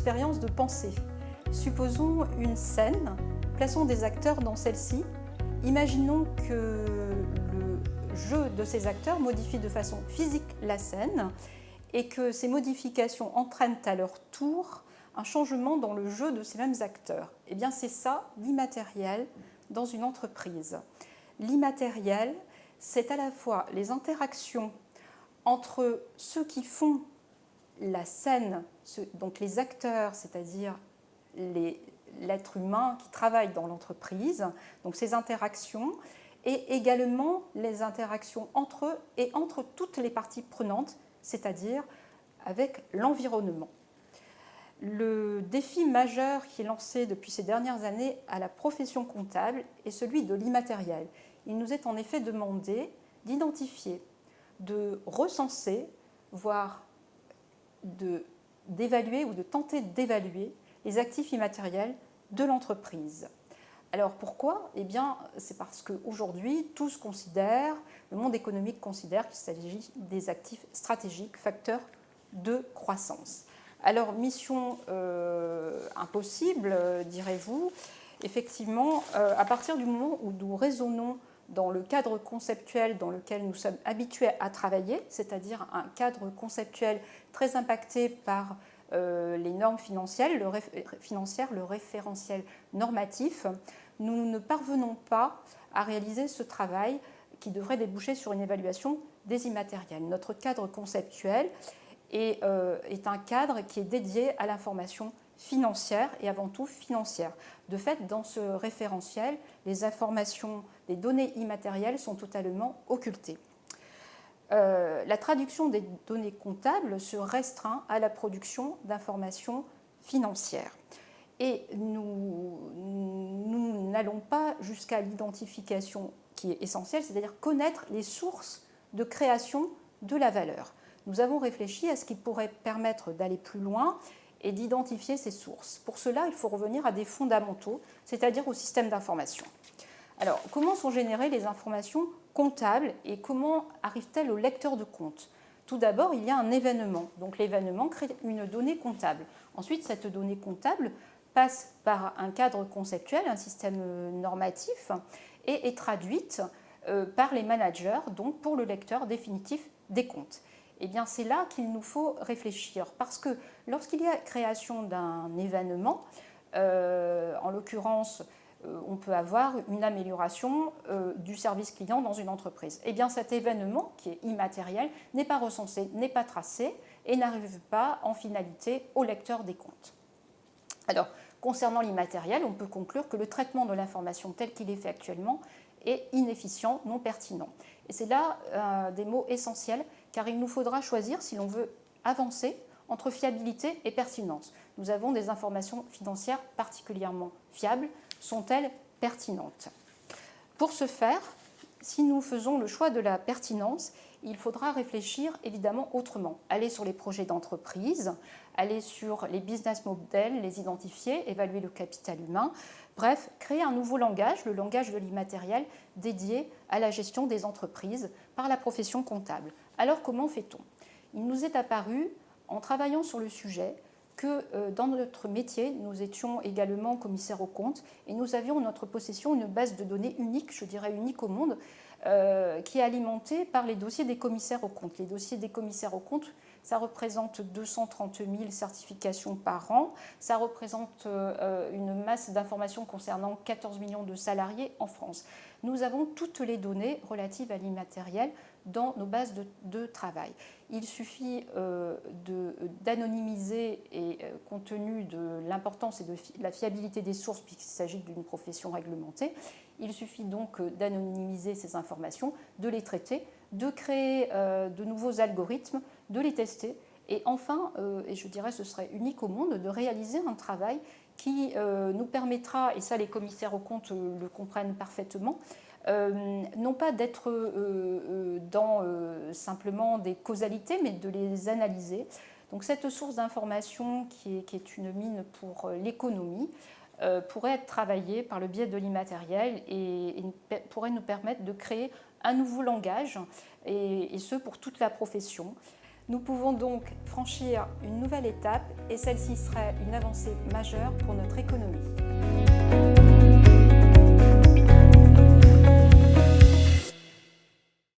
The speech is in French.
expérience de pensée. Supposons une scène, plaçons des acteurs dans celle-ci. Imaginons que le jeu de ces acteurs modifie de façon physique la scène et que ces modifications entraînent à leur tour un changement dans le jeu de ces mêmes acteurs. Eh bien, c'est ça l'immatériel dans une entreprise. L'immatériel, c'est à la fois les interactions entre ceux qui font la scène, donc les acteurs, c'est-à-dire l'être humain qui travaille dans l'entreprise, donc ces interactions, et également les interactions entre eux et entre toutes les parties prenantes, c'est-à-dire avec l'environnement. Le défi majeur qui est lancé depuis ces dernières années à la profession comptable est celui de l'immatériel. Il nous est en effet demandé d'identifier, de recenser, voire d'évaluer ou de tenter d'évaluer les actifs immatériels de l'entreprise. Alors pourquoi ? Eh bien, c'est parce qu'aujourd'hui, tous considèrent, le monde économique considère qu'il s'agit des actifs stratégiques, facteurs de croissance. Alors, mission impossible, direz-vous. Effectivement, à partir du moment où nous raisonnons dans le cadre conceptuel dans lequel nous sommes habitués à travailler, c'est-à-dire un cadre conceptuel très impacté par les normes financières, le référentiel normatif, nous ne parvenons pas à réaliser ce travail qui devrait déboucher sur une évaluation des immatériels. Notre cadre conceptuel est un cadre qui est dédié à l'information financière et avant tout financière. De fait, dans ce référentiel, les informations, les données immatérielles sont totalement occultées. La traduction des données comptables se restreint à la production d'informations financières. Et nous n'allons pas jusqu'à l'identification qui est essentielle, c'est-à-dire connaître les sources de création de la valeur. Nous avons réfléchi à ce qui pourrait permettre d'aller plus loin et d'identifier ces sources. Pour cela, il faut revenir à des fondamentaux, c'est-à-dire au système d'information. Alors, comment sont générées les informations comptables et comment arrivent-elles au lecteur de compte ? Tout d'abord, il y a un événement. Donc, l'événement crée une donnée comptable. Ensuite, cette donnée comptable passe par un cadre conceptuel, un système normatif, et est traduite par les managers, donc pour le lecteur définitif des comptes. Eh bien, c'est là qu'il nous faut réfléchir, parce que lorsqu'il y a création d'un événement, en l'occurrence, on peut avoir une amélioration du service client dans une entreprise. Eh bien, cet événement, qui est immatériel, n'est pas recensé, n'est pas tracé et n'arrive pas en finalité au lecteur des comptes. Alors, concernant l'immatériel, on peut conclure que le traitement de l'information tel qu'il est fait actuellement est inefficient, non pertinent. Et c'est là des mots essentiels, car il nous faudra choisir, si l'on veut avancer, entre fiabilité et pertinence. Nous avons des informations financières particulièrement fiables. Sont-elles pertinentes ? Pour ce faire, si nous faisons le choix de la pertinence, il faudra réfléchir évidemment autrement. Aller sur les projets d'entreprise, aller sur les business models, les identifier, évaluer le capital humain. Bref, créer un nouveau langage, le langage de l'immatériel, dédié à la gestion des entreprises par la profession comptable. Alors comment fait-on ? Il nous est apparu, en travaillant sur le sujet, que dans notre métier, nous étions également commissaires aux comptes et nous avions en notre possession une base de données unique, je dirais unique au monde, qui est alimentée par les dossiers des commissaires aux comptes. Les dossiers des commissaires aux comptes, ça représente 230 000 certifications par an, ça représente une masse d'informations concernant 14 millions de salariés en France. Nous avons toutes les données relatives à l'immatériel dans nos bases de travail. Il suffit d'anonymiser et compte tenu de l'importance et de la fiabilité des sources, puisqu'il s'agit d'une profession réglementée, il suffit donc d'anonymiser ces informations, de les traiter, de créer de nouveaux algorithmes, de les tester et enfin, et je dirais ce serait unique au monde, de réaliser un travail qui nous permettra, et ça les commissaires aux comptes le comprennent parfaitement, non pas d'être dans simplement des causalités, mais de les analyser. Donc cette source d'information qui est une mine pour l'économie pourrait être travaillée par le biais de l'immatériel et pourrait nous permettre de créer un nouveau langage, et ce pour toute la profession. Nous pouvons donc franchir une nouvelle étape et celle-ci serait une avancée majeure pour notre économie.